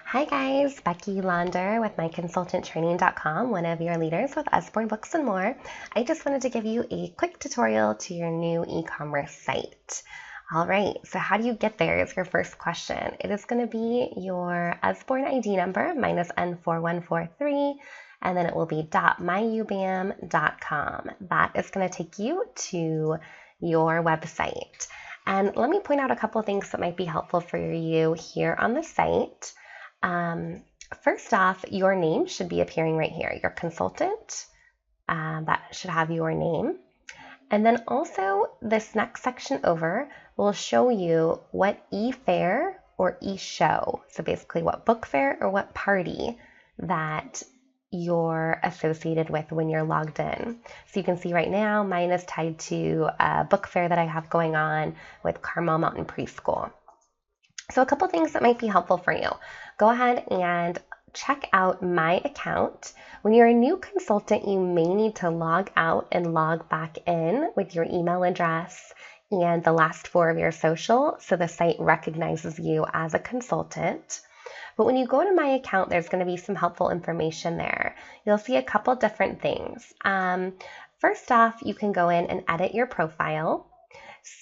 Hi guys, Becky Launder with myConsultantTraining.com, one of your leaders with Usborne Books and More. I just wanted to give you a quick tutorial to your new e-commerce site. All right, so how do you get there is your first question. It is going to be your Usborne ID number, minus N4143, and then it will be .myubam.com. That is going to take you to your website. And let me point out a couple of things that might be helpful for you here on the site. First off, your name should be appearing right here, your consultant. That should have your name. And then also this next section over will show you what e-fair or e-show, so basically what book fair or what party that you're associated with when you're logged in. So you can see right now mine is tied to a book fair that I have going on with Carmel Mountain Preschool. So a couple things that might be helpful for you. Go ahead and check out my account. When you're a new consultant, you may need to log out and log back in with your email address and the last four of your social so the site recognizes you as a consultant. But when you go to my account, there's going to be some helpful information there. You'll see a couple different things. First off, you can go in and edit your profile.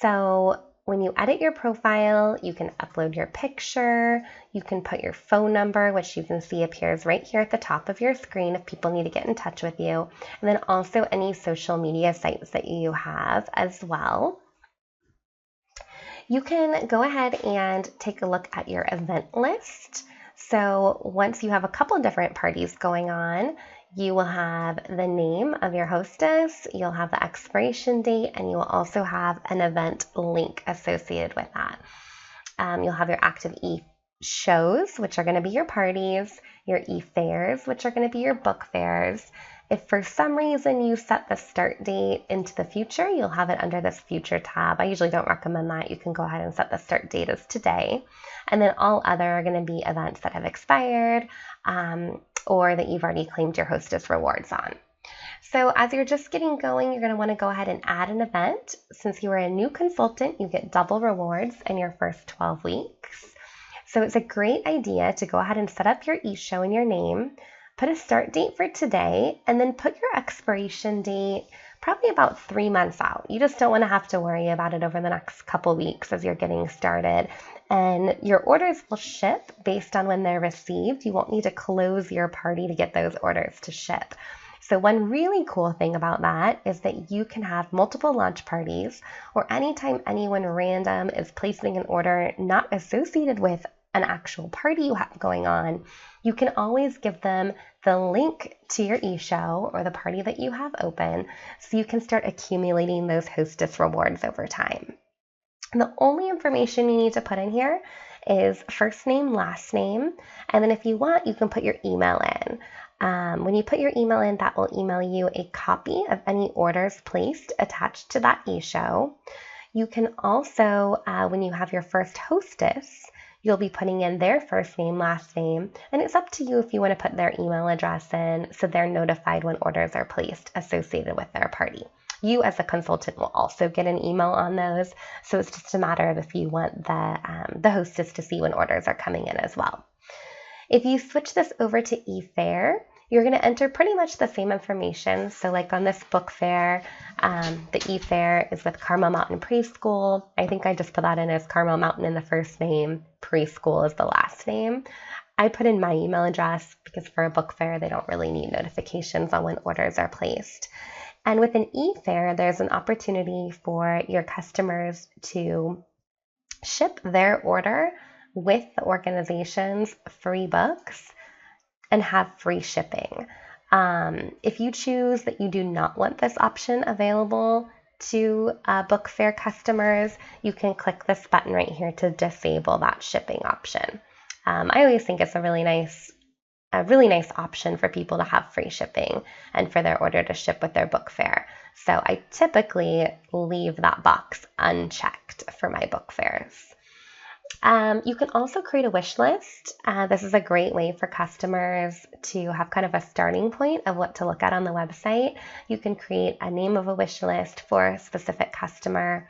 So when you edit your profile, you can upload your picture, you can put your phone number, which you can see appears right here at the top of your screen if people need to get in touch with you, and then also any social media sites that you have as well. You can go ahead and take a look at your event list. So once you have a couple different parties going on, you will have the name of your hostess, you'll have the expiration date, and you will also have an event link associated with that. You'll have your active e-shows, which are going to be your parties, your e-fairs, which are going to be your book fairs. If for some reason you set the start date into the future, you'll have it under this future tab. I usually don't recommend that. You can go ahead and set the start date as today. And then all other are going to be events that have expired, or that you've already claimed your hostess rewards on. So as you're just getting going, you're going to want to go ahead and add an event. Since you are a new consultant, you get double rewards in your first 12 weeks. So it's a great idea to go ahead and set up your e-show in your name, put a start date for today, and then put your expiration date probably about 3 months out. You just don't want to have to worry about it over the next couple weeks as you're getting started. And your orders will ship based on when they're received. You won't need to close your party to get those orders to ship. So one really cool thing about that is that you can have multiple launch parties, or anytime anyone random is placing an order not associated with an actual party you have going on, you can always give them the link to your e-show or the party that you have open so you can start accumulating those hostess rewards over time. And the only information you need to put in here is first name, last name, and then if you want, you can put your email in. When you put your email in, that will email you a copy of any orders placed attached to that e-show. You can also, when you have your first hostess, you'll be putting in their first name, last name, and it's up to you if you want to put their email address in so they're notified when orders are placed associated with their party. You as a consultant will also get an email on those, so it's just a matter of if you want the hostess to see when orders are coming in as well. If you switch this over to e-fair, you're going to enter pretty much the same information. So like on this book fair, the e-fair is with Carmel Mountain Preschool. I think I just put that in as Carmel Mountain in the first name, Preschool is the last name. I put in my email address because for a book fair, they don't really need notifications on when orders are placed. And with an e-fair, there's an opportunity for your customers to ship their order with the organization's free books and have free shipping. If you choose that you do not want this option available to book fair customers, you can click this button right here to disable that shipping option. I always think it's a really nice option for people to have free shipping and for their order to ship with their book fair. So I typically leave that box unchecked for my book fairs. You can also create a wish list. This is a great way for customers to have kind of a starting point of what to look at on the website. You can create a name of a wish list for a specific customer,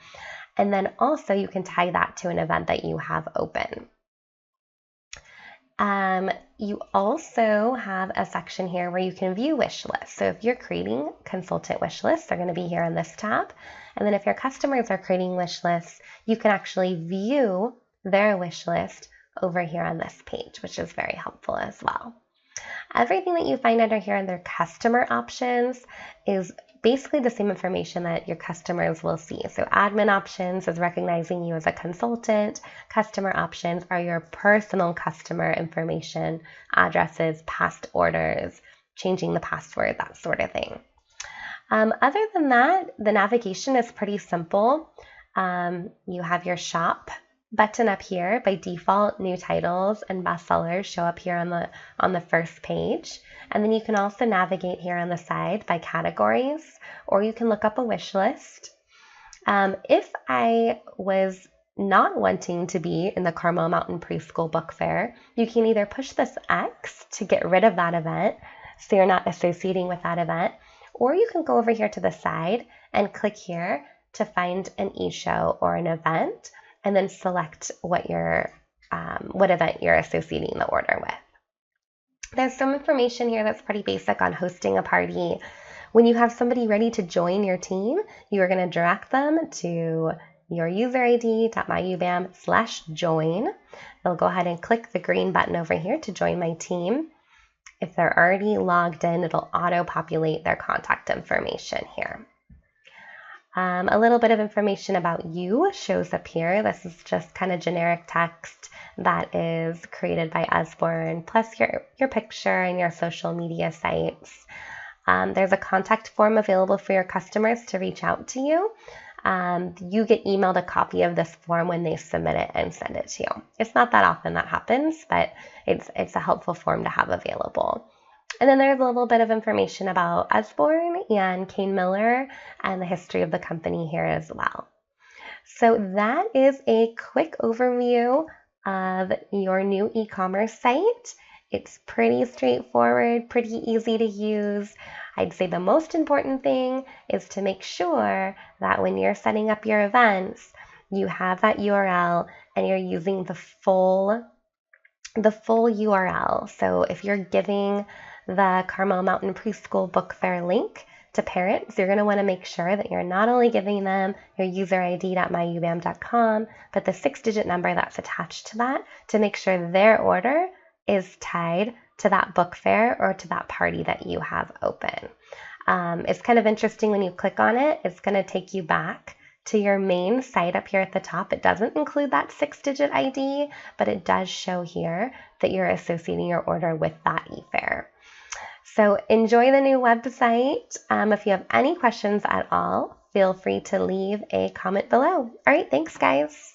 and then also you can tie that to an event that you have open. You also have a section here where you can view wish lists. So if you're creating consultant wish lists, they're going to be here on this tab. And then if your customers are creating wish lists, you can actually view their wish list over here on this page, which is very helpful as well. Everything that you find under here under customer options is basically the same information that your customers will see. So admin options is recognizing you as a consultant. Customer options are your personal customer information, addresses, past orders, changing the password, that sort of thing. Other than that, the navigation is pretty simple. You have your shop button up here. By default, new titles and bestsellers show up here on the first page. And then you can also navigate here on the side by categories, or you can look up a wish list. If I was not wanting to be in the Carmel Mountain Preschool Book Fair, you can either push this X to get rid of that event, so you're not associating with that event, or you can go over here to the side and click here to find an e-show or an event, and then select what event you're associating the order with. There's some information here that's pretty basic on hosting a party. When you have somebody ready to join your team, you are going to direct them to your userid.myubam/join. They'll go ahead and click the green button over here to join my team. If they're already logged in, it'll auto-populate their contact information here. A little bit of information about you shows up here. This is just kind of generic text that is created by Usborne, plus your picture and your social media sites. There's a contact form available for your customers to reach out to you. You get emailed a copy of this form when they submit it and send it to you. It's not that often that happens, but it's a helpful form to have available. And then there's a little bit of information about Usborne and Kane Miller and the history of the company here as well. So that is a quick overview of your new e-commerce site. It's pretty straightforward, pretty easy to use. I'd say the most important thing is to make sure that when you're setting up your events, you have that URL and you're using the full URL. So if you're giving the Carmel Mountain Preschool Book Fair link to parents, you're going to want to make sure that you're not only giving them your userid.myubam.com, but the 6-digit number that's attached to that to make sure their order is tied to that book fair or to that party that you have open. It's kind of interesting when you click on it, it's going to take you back to your main site up here at the top. It doesn't include that 6-digit ID, but it does show here that you're associating your order with that e-fair. So enjoy the new website. If you have any questions at all, feel free to leave a comment below. All right, thanks guys.